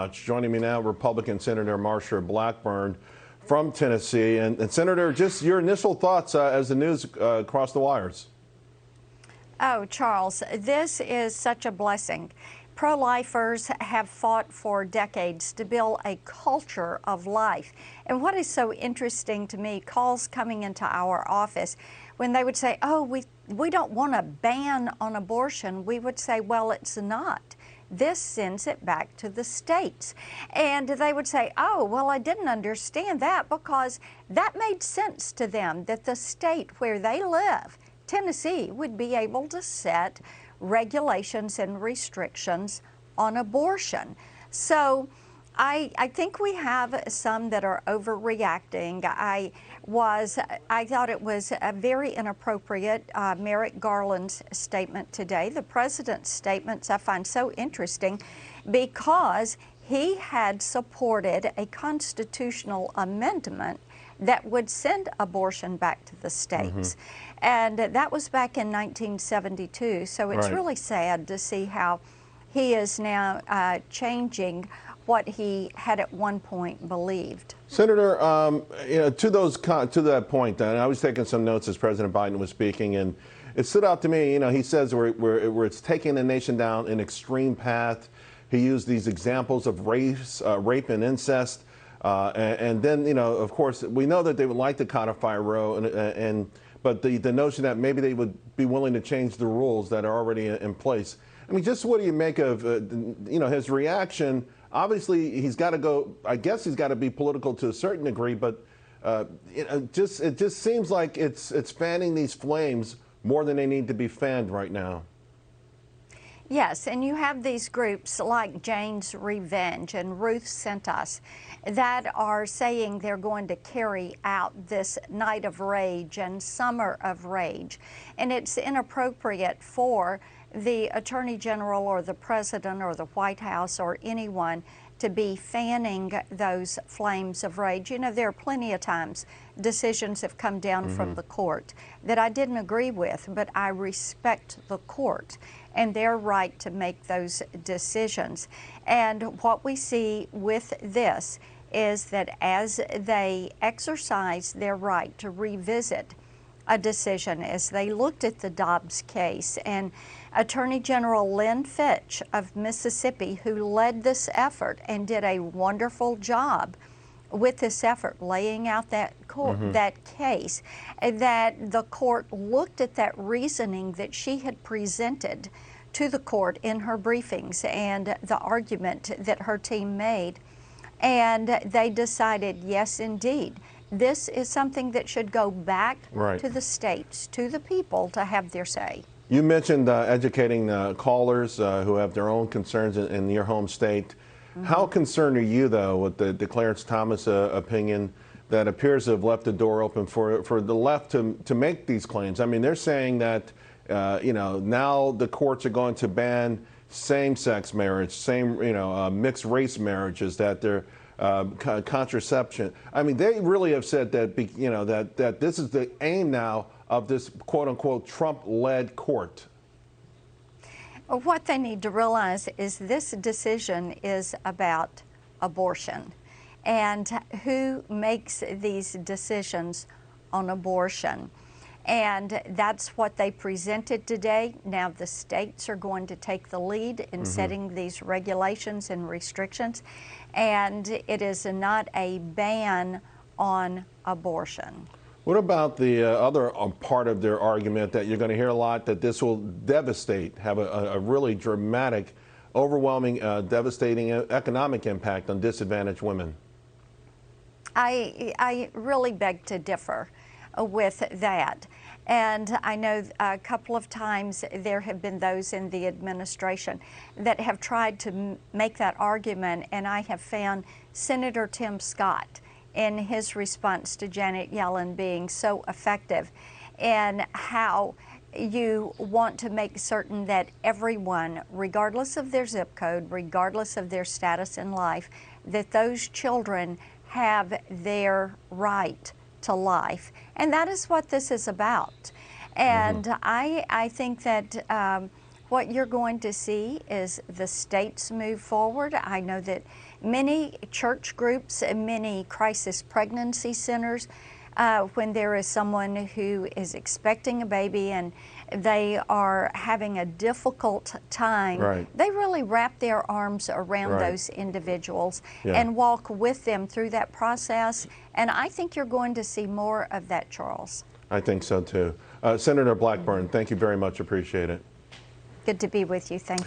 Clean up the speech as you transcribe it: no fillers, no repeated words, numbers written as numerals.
Joining me now, Republican Senator Marsha Blackburn from Tennessee. And Senator, just your initial thoughts as the news crossed the wires. Oh, Charles, this is such a blessing. Pro-lifers have fought for decades to build a culture of life. And what is so interesting to me, calls coming into our office, when they would say, oh, we don't want a ban on abortion, we would say, well, it's not. This sends it back to the states. And they would say, oh, well, I didn't understand that, because that made sense to them, that the state where they live, Tennessee, would be able to set regulations and restrictions on abortion. So I think we have some that are overreacting. I thought it was a very inappropriate, Merrick Garland's statement today. The president's statements I find so interesting because he had supported a constitutional amendment that would send abortion back to the states. And that was back in 1972. So it's really sad to see how he is now changing what he had at one point believed. Senator, to that point, and I was taking some notes as President Biden was speaking, and it stood out to me. He says where it's taking the nation down an extreme path. He used these examples of rape and incest, and then of course we know that they would like to codify Roe, but the notion that maybe they would be willing to change the rules that are already in place. I mean, just what do you make of his reaction? Obviously, he's got to go. I guess he's got to be political to a certain degree, but it just seems like it's fanning these flames more than they need to be fanned right now. Yes, and you have these groups like Jane's Revenge and Ruth Sent Us that are saying they're going to carry out this night of rage and summer of rage. And it's inappropriate for the Attorney General or the President or the White House or anyone to be fanning those flames of rage. There are plenty of times decisions have come down from the court that I didn't agree with, but I respect the court and their right to make those decisions. And what we see with this is that as they exercise their right to revisit a decision, as they looked at the Dobbs case, and Attorney General Lynn Fitch of Mississippi, who led this effort and did a wonderful job with this effort, laying out that that case, that the court looked at that reasoning that she had presented to the court in her briefings and the argument that her team made, and they decided, yes, indeed, this is something that should go back to the states, to the people, to have their say. You mentioned educating callers who have their own concerns in your home state. How concerned are you, though, with the Clarence Thomas opinion that appears to have left the door open for the left to make these claims? I mean, they're saying that now the courts are going to ban same-sex marriage, mixed race marriages, that they're contraception. I mean, they really have said that that this is the aim now of this quote-unquote Trump-led court. What they need to realize is this decision is about abortion, and who makes these decisions on abortion. And that's what they presented today. Now the states are going to take the lead in setting these regulations and restrictions, and it is not a ban on abortion. What about the other part of their argument that you're going to hear a lot, that this will devastate, have a really dramatic, overwhelming, devastating economic impact on disadvantaged women? I really beg to differ with that. And I know a couple of times there have been those in the administration that have tried to make that argument, and I have found Senator Tim Scott in his response to Janet Yellen being so effective in how you want to make certain that everyone, regardless of their zip code, regardless of their status in life, that those children have their right to life. And that is what this is about. And I think that what you're going to see is the states move forward. I know that many church groups and many crisis pregnancy centers, when there is someone who is expecting a baby and they are having a difficult time, Right. they really wrap their arms around Right. those individuals Yeah. and walk with them through that process. And I think you're going to see more of that, Charles. I think so too. Senator Blackburn, thank you very much. Appreciate it. Good to be with you. Thank you.